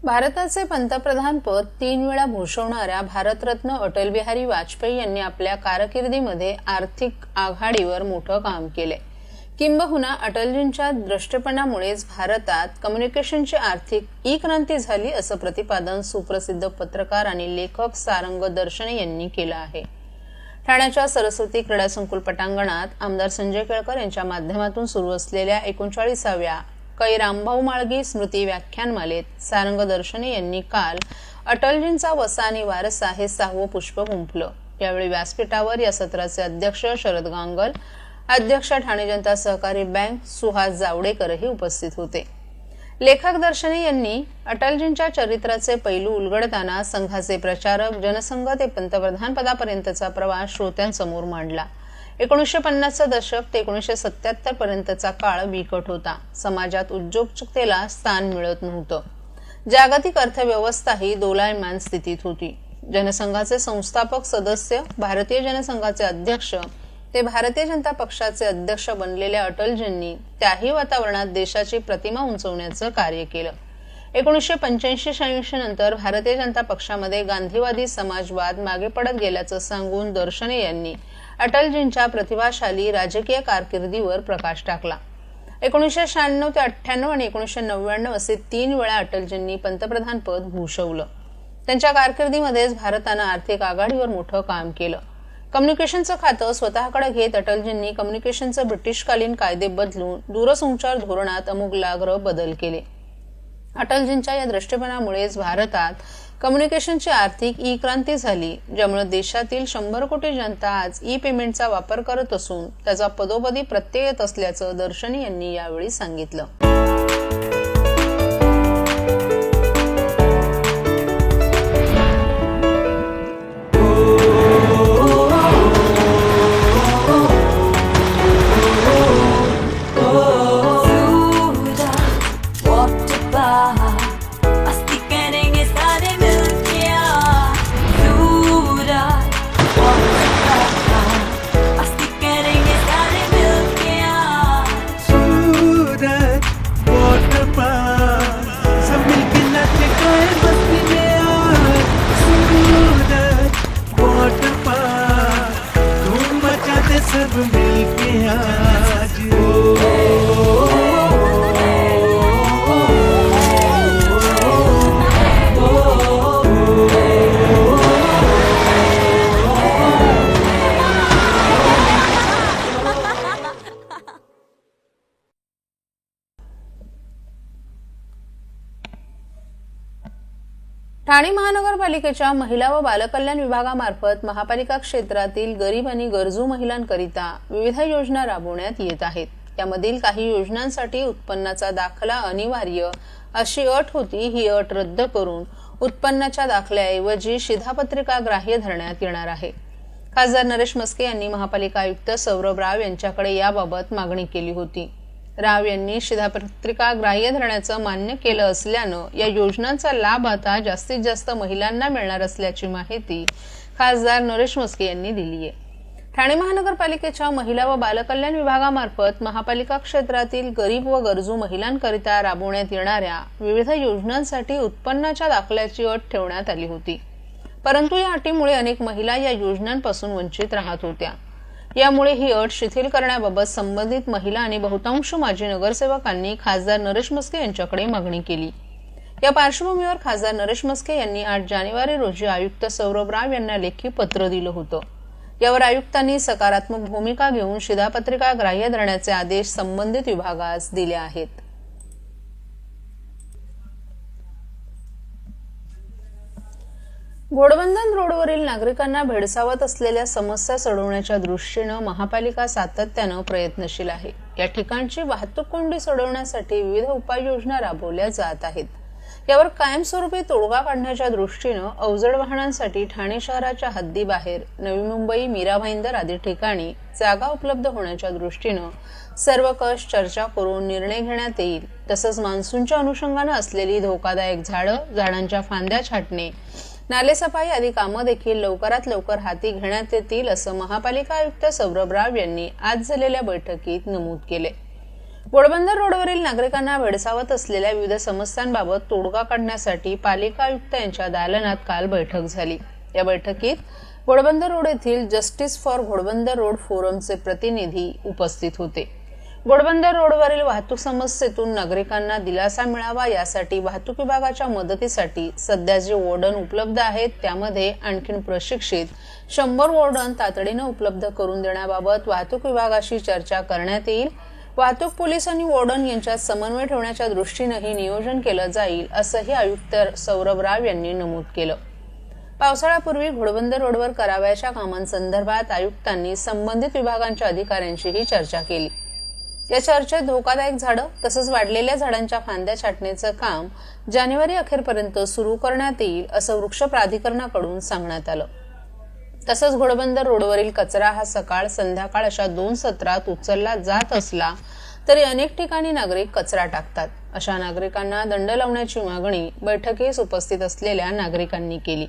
भारताचे पंतप्रधान पद 3 वेळा भूषवणाऱ्या भारतरत्न अटल बिहारी वाजपेयी यांनी आपल्या कारकिर्दीमध्ये आर्थिक आघाडीवर मोठं काम केले। किंबहुना अटलजींच्या दृष्टिपणामुळेच भारतात कम्युनिकेशनची आर्थिक क्रांती झाली असं प्रतिपादन सुप्रसिद्ध पत्रकार आणि लेखक सारंग दर्शने यांनी केलं आहे। ठाण्याच्या सरस्वती क्रीडा संकुल पटांगणात आमदार संजय केळकर यांच्या माध्यमातून सुरू असलेल्या 39व्या कै रामभाऊ माळगी स्मृती व्याख्यानमालेत सारंग दर्शने यांनी काल अटलजींचा वसा आणि वारसा हे 6वं पुष्प गुंफलं। यावेळी व्यासपीठावर या सत्राचे अध्यक्ष शरद गांगल, अध्यक्ष ठाणे जनता सहकारी बँक सुहास जावडेकरही उपस्थित होते। लेखक दर्शने यांनी अटलजींच्या चरित्राचे पैलू उलगडताना संघाचे प्रचारक, जनसंघ ते पंतप्रधान पदापर्यंतचा प्रवास श्रोत्यांसमोर मांडला। 1950चं दशक ते 1977 पर्यंतचा काळ बिकट होता। समाजात उद्योजकतेला स्थान मिळत नव्हतं। जागतिक अर्थव्यवस्थाही दोलायमान स्थितीत होती। जनसंघाचे संस्थापक सदस्य, भारतीय जनसंघाचे अध्यक्ष ते भारतीय जनता पक्षाचे अध्यक्ष बनलेल्या अटलजींनी त्याही वातावरणात देशाची प्रतिमा उंचवण्याचं कार्य केलं। 1985-86 नंतर भारतीय जनता पक्षामध्ये गांधीवादी समाजवाद मागे पडत गेल्याचं सांगून दर्शने यांनी अटलजींच्या प्रतिभाशाली राजकीय कारकिर्दीवर प्रकाश टाकला। 1996 ते 98 आणि 1999 असे 3 वेळा अटलजींनी पंतप्रधान पद भूषवलं। त्यांच्या कारकिर्दीमध्येच भारतानं आर्थिक आघाडीवर मोठं काम केलं। कम्युनिकेशनचं खातं स्वतःकडे घेत अटलजींनी कम्युनिकेशनचे ब्रिटिशकालीन कायदे बदलून दूरसंचार धोरणात आमूलाग्र बदल केले। अटलजींच्या या दृष्टिकोनामुळेच भारतात कम्युनिकेशनची आर्थिक क्रांती झाली, ज्यामुळे देशातील 100 कोटी जनता आज पेमेंटचा वापर करत असून त्याचा पदोपदी प्रत्यय येत असल्याचं दर्शने यांनी यावेळी सांगितलं। सब मिलके आज ठाणे महानगरपालिकेच्या महिला व बालकल्याण विभागामार्फत महापालिका क्षेत्रातील गरीब आणि गरजू महिलांकरिता विविध योजना राबवण्यात येत आहेत। त्यामधील काही योजनांसाठी उत्पन्नाचा दाखला अनिवार्य अशी अट होती, ही अट रद्द करून उत्पन्नाच्या दाखल्याऐवजी शिधापत्रिका ग्राह्य धरण्यात येणार आहे। खासदार नरेश मस्के यांनी महापालिका आयुक्त सौरभ राव यांच्याकडे याबाबत मागणी केली होती। राव यांनी शिधापत्रिका ग्राह्य धरण्याचं मान्य केलं असल्यानं या योजनांचा लाभ आता जास्तीत जास्त महिलांना मिळणार असल्याची माहिती खासदार नरेश मस्के यांनी दिली आहे। ठाणे महानगरपालिकेच्या महिला व बालकल्याण विभागामार्फत महापालिका क्षेत्रातील गरीब व गरजू महिलांकरिता राबवण्यात येणाऱ्या विविध योजनांसाठी उत्पन्नाच्या दाखल्याची अट ठेवण्यात आली होती, परंतु या अटीमुळे अनेक महिला या योजनांपासून वंचित राहत होत्या। यामुळे ही अट शिथिल करण्याबाबत संबंधित महिला आणि बहुतांश माजी नगरसेवकांनी खासदार नरेश मस्के यांच्याकडे मागणी केली। या पार्श्वभूमीवर खासदार नरेश मस्के यांनी 8 जानेवारी रोजी आयुक्त सौरभ राव यांना लेखी पत्र दिलं होतं। यावर आयुक्तांनी सकारात्मक भूमिका घेऊन शिधापत्रिका ग्राह्य धरण्याचे आदेश संबंधित विभागास दिले आहेत। घोडबंदर रोडवरील नागरिकांना भेडसावत असलेल्या समस्या सोडवण्याच्या दृष्टीनं महापालिका सातत्यानं प्रयत्नशील आहे। या ठिकाणची वाहतूक कोंडी सोडवण्यासाठी विविध उपाययोजना राबवल्या जात आहेत। यावर कायमस्वरूपी तोडगा काढण्याच्या दृष्टीनं अवजड वाहनांसाठी ठाणे शहराच्या हद्दीबाहेर नवी मुंबई, मीरा भाईंदर आदी ठिकाणी जागा उपलब्ध होण्याच्या दृष्टीनं सर्व कष चर्चा करून निर्णय घेण्यात येईल। तसंच मान्सूनच्या अनुषंगानं असलेली धोकादायक झाडं, झाडांच्या फांद्या छाटणे, नालेसफाई आदी कामं देखील लवकरात लवकर हाती घेण्यात येतील असं महापालिका आयुक्त सौरभ राव यांनी आज झालेल्या बैठकीत नमूद केले। घोडबंदर रोडवरील नागरिकांना भेडसावत असलेल्या विविध समस्यांबाबत तोडगा काढण्यासाठी पालिका आयुक्त यांच्या दालनात काल बैठक झाली। या बैठकीत घोडबंदर रोड येथील जस्टिस फॉर घोडबंदर रोड फोरमचे प्रतिनिधी उपस्थित होते। घोडबंदर रोडवरील वाहतूक समस्येतून नागरिकांना दिलासा मिळावा यासाठी वाहतूक विभागाच्या मदतीसाठी सध्या जे वॉर्डन उपलब्ध आहेत त्यामध्ये आणखी प्रशिक्षित 100 वॉर्डन तातडीने उपलब्ध करून देण्याबाबत वाहतूक विभागाशी चर्चा करण्यात येईल। वाहतूक पोलीस आणि वॉर्डन यांच्यात समन्वय ठेवण्याच्या दृष्टीनेही नियोजन केलं जाईल असंही आयुक्त सौरभ राव यांनी नमूद केलं। पावसाळ्यापूर्वी घोडबंदर रोडवर करावयाच्या कामांसंदर्भात आयुक्तांनी संबंधित विभागांच्या अधिकाऱ्यांशीही चर्चा केली। या चर्चेत धोकादायक झाडं तसंच वाढलेल्या झाडांच्या फांद्या छाटण्याचं काम जानेवारी अखेरपर्यंत सुरू करण्यात येईल असं वृक्ष प्राधिकरणाकडून सांगण्यात आलं। तसंच घोडबंदर रोडवरील कचरा हा सकाळ संध्याकाळ अशा 2 सत्रात उचलला जात असला तरी अनेक ठिकाणी नागरिक कचरा टाकतात। अशा नागरिकांना दंड लावण्याची मागणी बैठकीस उपस्थित असलेल्या नागरिकांनी केली।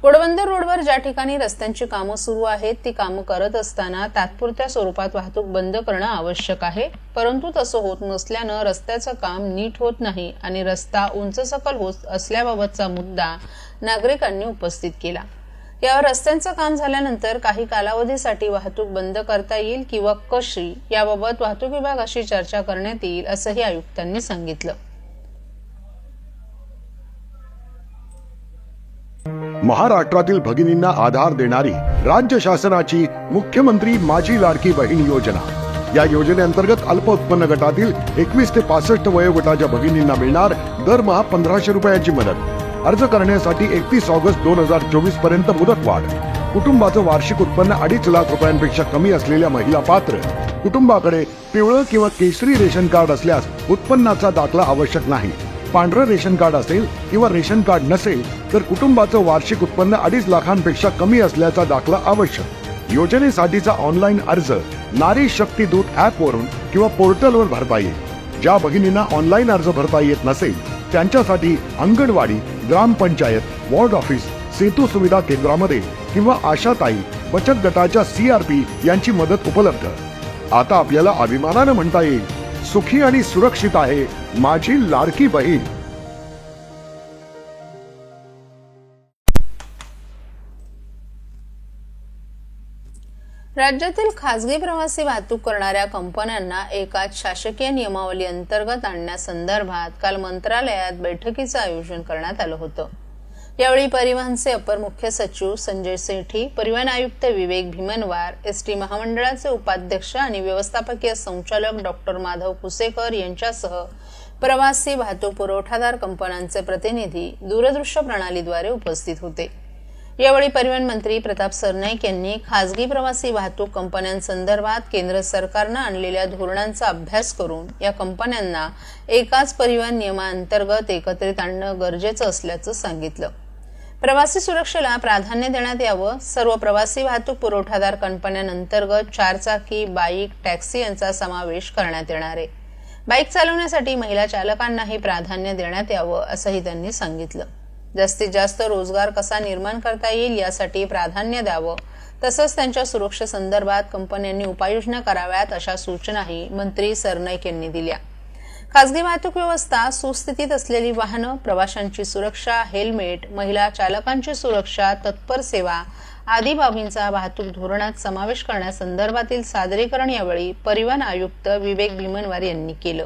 घोडबंदर रोडवर ज्या ठिकाणी रस्त्यांची कामं सुरू आहेत ती कामं करत असताना तात्पुरत्या स्वरूपात वाहतूक बंद करणं आवश्यक आहे, परंतु तसं होत नसल्यानं रस्त्याचं काम नीट होत नाही आणि रस्ता उंचसखल होत असल्याबाबतचा मुद्दा नागरिकांनी उपस्थित केला। यावर रस्त्यांचं काम झाल्यानंतर काही कालावधीसाठी वाहतूक बंद करता येईल किंवा कशी याबाबत वाहतूक विभागाशी चर्चा करण्यात येईल असंही आयुक्तांनी सांगितलं। महाराष्ट्रातील भगिनींना आधार देणारी राज्य शासनाची मुख्यमंत्री माझी लाडकी बहीण योजना। या योजनेअंतर्गत अल्प उत्पन्न गटातील 21 ते 65 वयोगटाच्या भगिनींना मिळणार दरमहा 1500 रुपयाची मदत। अर्ज करण्यासाठी 31 ऑगस्ट 2024 पर्यंत मुदतवाढ। कुटुंबाचं वार्षिक उत्पन्न 2.5 लाख रुपयांपेक्षा कमी असलेल्या महिला पात्र। कुटुंबाकडे पिवळं किंवा केशरी रेशन कार्ड असल्यास उत्पन्नाचा दाखला आवश्यक नाही। पांढरं रेशन कार्ड असेल किंवा रेशन कार्ड नसेल तर कुटुंबाचं वार्षिक उत्पन्न 2.5 लाखांपेक्षा कमी असल्याचा दाखला आवश्यक। योजनेसाठीचा ऑनलाईन अर्ज नारी शक्ती दूत ऍप वरून किंवा पोर्टलवर भरता येईल। ज्या भगिनींना ऑनलाईन अर्ज भरता येत नसेल त्यांच्यासाठी अंगणवाडी, ग्रामपंचायत, वॉर्ड ऑफिस, सेतू सुविधा केंद्रामध्ये किंवा आशाताई बचत गटाच्या CRP यांची मदत उपलब्ध। आता आपल्याला अभिमानानं म्हणता येईल, सुखी आणि सुरक्षित आहे माझी लाडकी बहीण। राज्यातील खासगी प्रवासी वाहतूक करणाऱ्या कंपन्यांना एकाच शासकीय नियमावली अंतर्गत आणण्यासंदर्भात काल मंत्रालयात बैठकीचं आयोजन करण्यात आलं होतं। यावेळी परिवहनचे अपर मुख्य सचिव संजय सेठी, परिवहन आयुक्त विवेक भीमनवार, एसटी महामंडळाचे उपाध्यक्ष आणि व्यवस्थापकीय संचालक डॉक्टर माधव कुसेकर यांच्यासह प्रवासी वाहतूक पुरवठादार कंपन्यांचे प्रतिनिधी दूरदृश्य प्रणालीद्वारे उपस्थित होते। यावेळी परिवहन मंत्री प्रताप सरनाईक यांनी खासगी प्रवासी वाहतूक कंपन्यांसंदर्भात केंद्र सरकारनं आणलेल्या धोरणांचा अभ्यास करून या कंपन्यांना एकाच परिवहन नियमांतर्गत एकत्रित आणणं गरजेचं असल्याचं सांगितलं। प्रवासी सुरक्षेला प्राधान्य देण्यात यावं। सर्व प्रवासी वाहतूक पुरवठादार कंपन्यांअंतर्गत 4 चाकी, बाईक, टॅक्सी यांचा समावेश करण्यात येणार आहे। बाईक चालवण्यासाठी महिला चालकांनाही प्राधान्य देण्यात यावं असंही त्यांनी सांगितलं। जास्तीत जास्त रोजगार कसा निर्माण करता येईल यासाठी प्राधान्य द्यावं, तसंच त्यांच्या सुरक्षेसंदर्भात कंपन्यांनी उपाययोजना कराव्यात अशा सूचनाही मंत्री सरनाईक यांनी दिल्या। खासगी वाहतूक व्यवस्था, सुस्थितीत असलेली वाहनं, प्रवाशांची सुरक्षा, हेल्मेट, महिला चालकांची सुरक्षा, तत्पर सेवा आदी बाबींचा वाहतूक धोरणात समावेश करण्यासंदर्भातील सादरीकरण यावेळी परिवहन आयुक्त विवेक भीमनवार यांनी केलं।